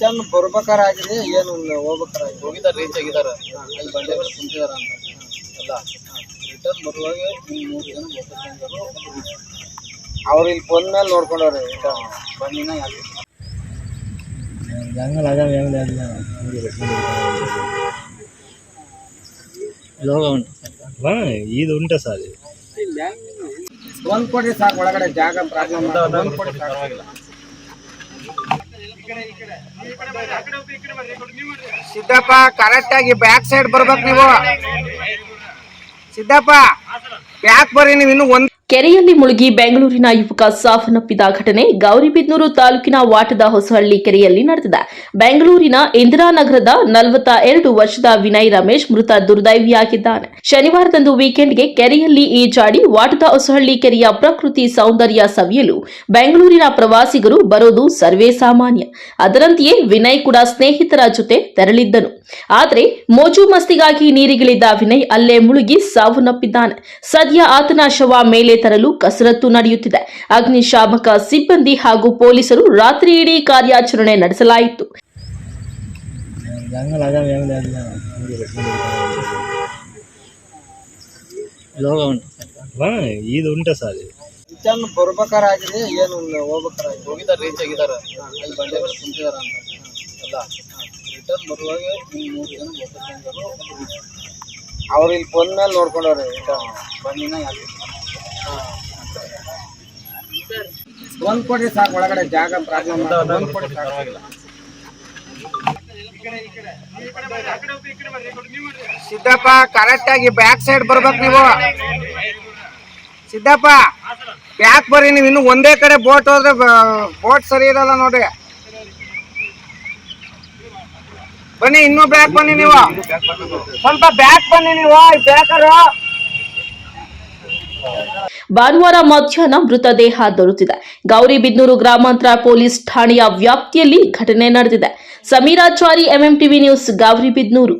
Return ಬರ್ಬೇಕಾರಾಗಿದೆ ಏನು ಹೋಗ್ಬೇಕಾರಾಗಿದೆ ಹೋಗಿದ್ದಾರೆ reach ಆಗಿದ್ದಾರೆ ಅಲ್ಲಿ ಬಂಡೆಗಳು ಕುಂತಿದಾರ ಅಂತ ಅಲ್ಲ ರಿಟರ್ನ್ ಬರುವಾಗ ಇನ್ನು 3 ಜನ ಹೋಗ್ತಾರೆ ಅವ್ರು ಇಲ್ಲಿ ಬಂದ್ಮೇಲೆ ನೋಡ್ಕೊಂಡವ್ರೆ ರಿಟರ್ನ್ ಬಂದಿನ ಯಾಕೆ ಜಂಗಲ್ ಆಗಾಮ ಲೋಗ ಉಂಟು ಇದು ಉಂಟ ಸರ್ ಒಂದು ಕೊಡಿ ಸಾಕು ಒಳಗಡೆ ಜಾಗ ಪ್ರಾಬ್ಲಮ್ ಒಂದು ಕೊಡಿ ಪರವಾಗಿಲ್ಲ ಸಿದ್ದಪ್ಪ ಕರೆಕ್ಟ್ ಆಗಿ ಬ್ಯಾಕ್ ಸೈಡ್ ಬರ್ಬೇಕು ನೀವು ಸಿದ್ದಪ್ಪ ಬ್ಯಾಕ್ ಬರ್ರಿ ನೀವು ಇನ್ನು ಒಂದು ಕೆರೆಯಲ್ಲಿ ಮುಳುಗಿ ಬೆಂಗಳೂರಿನ ಯುವಕ ಸಾವನ್ನಪ್ಪಿದ ಘಟನೆ ಗೌರಿಬಿದನೂರು ತಾಲೂಕಿನ ವಾಟದ ಹೊಸಹಳ್ಳಿ ಕೆರೆಯಲ್ಲಿ ನಡೆದಿದೆ. ಬೆಂಗಳೂರಿನ ಇಂದಿರಾನಗರದ 42 ವರ್ಷದ ವಿನಯ್ ರಮೇಶ್ ಮೃತ ದುರ್ದೈವಿಯಾಗಿದ್ದಾನೆ. ಶನಿವಾರದಂದು ವೀಕೆಂಡ್ಗೆ ಕೆರೆಯಲ್ಲಿ ಈಜಾಡಿ ವಾಟದ ಹೊಸಹಳ್ಳಿ ಕೆರೆಯ ಪ್ರಕೃತಿ ಸೌಂದರ್ಯ ಸವಿಯಲು ಬೆಂಗಳೂರಿನ ಪ್ರವಾಸಿಗರು ಬರೋದು ಸರ್ವೇ ಸಾಮಾನ್ಯ. ಅದರಂತೆಯೇ ವಿನಯ್ ಕೂಡ ಸ್ನೇಹಿತರ ಜೊತೆ ತೆರಳಿದ್ದನು. ಆದರೆ ಮೋಜು ಮಸ್ತಿಗಾಗಿ ನೀರಿಗಿಳಿದ ವಿನಯ್ ಅಲ್ಲೇ ಮುಳುಗಿ ಸಾವನ್ನಪ್ಪಿದ್ದಾನೆ. ಸದ್ಯ ಆತನ ಶವ ಮೇಲೆ ತರಲು ಕಸರತ್ತು ನಡೆಯುತ್ತಿದೆ. ಅಗ್ನಿಶಾಮಕ ಸಿಬ್ಬಂದಿ ಹಾಗೂ ಪೊಲೀಸರು ರಾತ್ರಿ ಇಡೀ ಕಾರ್ಯಾಚರಣೆ ನಡೆಸಲಾಯಿತು. ಇದು ಉಂಟ ಸರ್ ರಿಟರ್ನ್ ಬರ್ಬೇಕಾರಾಗಿದೆ ಏನು ಹೋಗ್ಬೇಕಾರಾಗಿದೆ ಹೋಗಿದ್ದಾರೆ ರೀಚ್ ಆಗಿದ್ದಾರೆ ಅಲ್ಲಿ ಬಂಡೆಗಳು ಕುಂತಿದಾರ ಅಂತ ಅಲ್ಲ ರಿಟರ್ನ್ ಬರುವಾಗ ಇನ್ನು 3 ಜನ ಹೋಗ್ತಾರೆ ಅವ್ರು ಇಲ್ಲಿ ಬಂದ್ಮೇಲೆ ನೋಡ್ಕೊಂಡವ್ರೆ ರಿಟರ್ನ್ ಬಂದಿನ ಯಾಕೆ ಒಂದು ಕೊಡಿ ಸಾಕು ಒಳಗಡೆ ಜಾಗ ಪ್ರಾಬ್ಲಮ್ ಒಂದು ಕೊಡಿ ಪರವಾಗಿಲ್ಲ ಸಿದ್ದಪ್ಪ ಕರೆಕ್ಟ್ ಆಗಿ ಬ್ಯಾಕ್ ಸೈಡ್ ಬರ್ಬೇಕು ನೀವು ಸಿದ್ದಪ್ಪ ಬ್ಯಾಕ್ ಬರ್ರಿ ನೀವು ಇನ್ನು ಒಂದೇ ಕಡೆ ಬೋಟ್ ಹೋದ್ರೆ ಬೋಟ್ ಸರಿ ಇರಲ್ಲ ನೋಡ್ರಿ ಬನ್ನಿ ಇನ್ನೂ ಬ್ಯಾಕ್ ಬನ್ನಿ ನೀವು ಸ್ವಲ್ಪ ಬ್ಯಾಕ್ ಬನ್ನಿ ನೀವು ಬ್ಯಾಕರು ಭಾನುವಾರ ಮಧ್ಯಾಹ್ನ ಮೃತದೇಹ ದೊರೆತಿದೆ. ಗೌರಿಬಿದನೂರು ಗ್ರಾಮಾಂತರ ಪೊಲೀಸ್ ಠಾಣೆಯ ವ್ಯಾಪ್ತಿಯಲ್ಲಿ ಘಟನೆ ನಡೆದಿದೆ. Sameerachari, MMTV news, Gauribidanur.